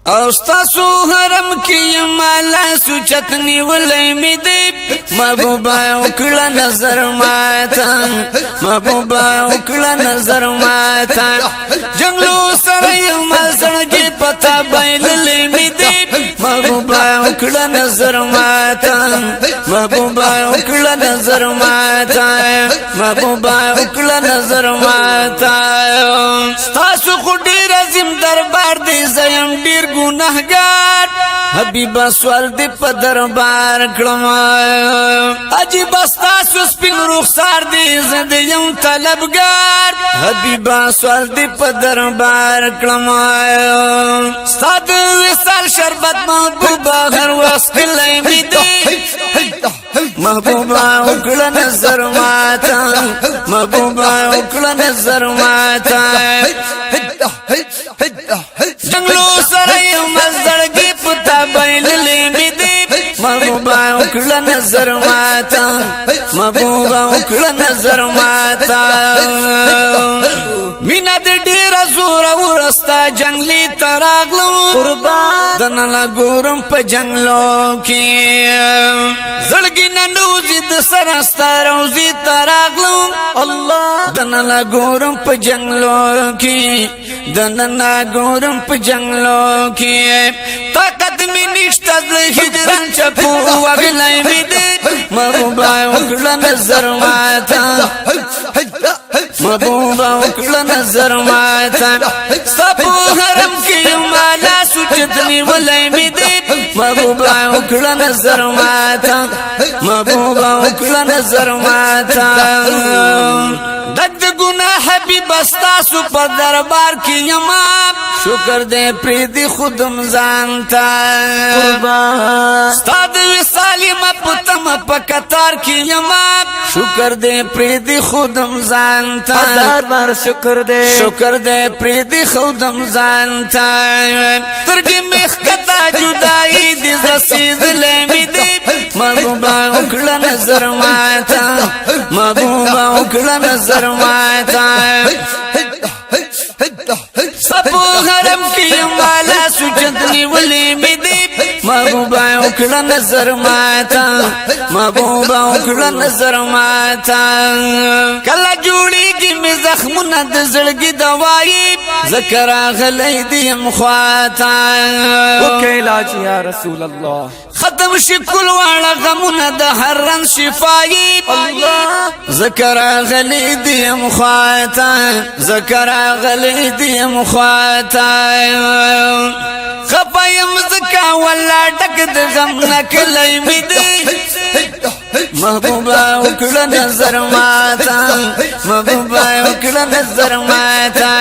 او ستاسو حرم کی مالا سوچتنی ولی می دی محبوبا اکڑا نظر ماتا محبوبا اکڑا نظر ماتا جنگلو سرائی مزرگی پتا بایللی می دی محبوبا اکڑا نظر ماتا محبوبا اکڑا نظر ماتا محبوبا اکڑا نظر ماتا ستاسو خودی رزم دربار دی زیم دیر گناہگار حبیبا سوال دی پا دربار کلم عجیب استاسو سپین رخسار دی زدیم طلبگار حبیبا سوال دی پا دربار کلم ستاد وصال شربت محبوبا ہر وقت کلی می دی محبوبا اکڑا نظر ماتا محبوبا اکڑا نظر ماتا جنگلو سرائی مزدڑگی پتا بایللی می دی محبوبا اکڑا نظر ماتا محبوبا اکڑا نظر ماتا مینا دی دیر زورا ورستا جنگلی تراغلو قربان دنالا گورم پا جنگلو کی زڑگی ننوزی دسرستا روزی تراغلو اللہ دنالا گورم پا جنگلو کی دنالا گورم پا جنگلو کی طاقت می نشتا ہجران چپو وگلائی می دی محبوبا اکڑا نظر ماتا محبوبا اکڑا نظر ماتا سپو حرم کی مالا سوچتنی ولی می دی محبوبا اکڑا نظر ماتا محبوبا اکڑا نظر ماتا دد گناہ حبیب استاسو پا دربار کی یمام شکر دے پریدی خودم زانتا ستاد وصالی مپتم پا کتار کی یمام شکر دے پریدی خودم زانتا بار شکر دے پریدی خودم زانتا ترگی مخکتا جدائی دی زسید لیمی دی محبوبا اکڑا نظر ماتا محبوبا اکڑا نظر ماتا سپو حرم کی مالا سوچتنی ولی می دی محبوبا اکڑا نظر ماتا محبوبا اکڑا نظر ماتا کلا جوڑی کی می زخمونا دزڑگی دوائی ذکر آغلی دیم خواتا وکے علاج یا رسول اللہ ختم شکل والا غمونا دا حرن شفائی اللہ ذکر آغلی دیم خواتا ذکر آغلی دیم خواتا خفایم زکا والا ڈک دا غم نکلی می دی محبوبا اکڑا نظر ماتا محبوبا اکڑا نظر ماتا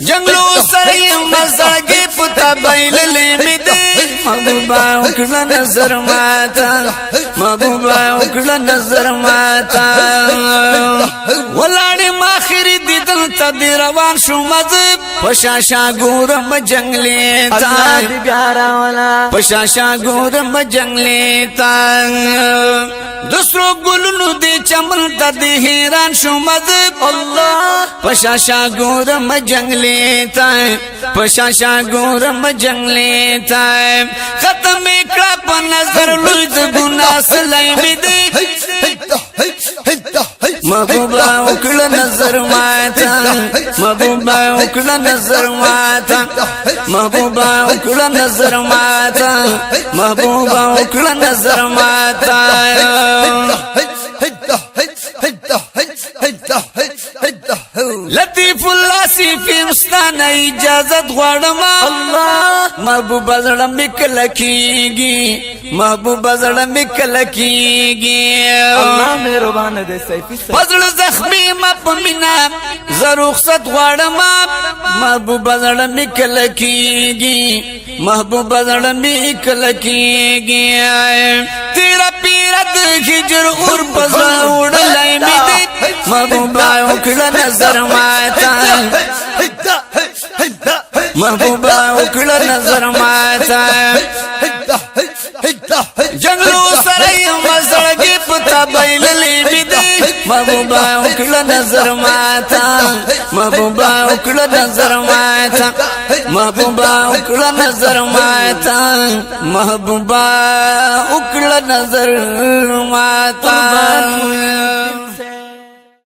جنگلو سرائی مزاگی پتا بایللی می دی محبوبا اکڑا نظر ماتا محبوبا اکڑا نظر ماتا ولاڑی ماخری دیدن تا دی روان شو مذب پشاشا گورم جنگلی تا اللہ دی بیارا والا پشاشا گورم جنگلی تا دوسرو گلنو دی چمن تا دی حیران شو مذب اللہ پشاشا گورم جنگلی تا پشاشا گورم جنگلی تا ختم اکڑا پا نظر لوید گناہ سلائی می دی محبوبا اکڑا نظر ماتا محبوبا اکڑا نظر ماتا محبوبا اکڑا نظر ماتا محبوبا اکڑا نظر ماتا لطیف اللہ سی فیمستان اجازت غوڑما اللہ محبوبا زڑم بکلکیگی محبوبا زڑم بکلکیگی اللہ مہربان دے سیفی سے فضل زخمی مپمنا زروخصت غوڑما محبوبا زڑم بکلکیگی محبوبا زڑم بکلکیگی تیرا پیرت ہجر غرب زوڑ لائی می دی محبوبا اکڑا نظر ماتا محبوبا اکڑا نظر ماتا جنگلو سرائی مزرگی پتا بایللی بدی محبوبا وکړه نظر ماتا محبوبا وکړه نظر ماتا محبوبا وکړه نظر ماتا محبوبا وکړه نظر ماتا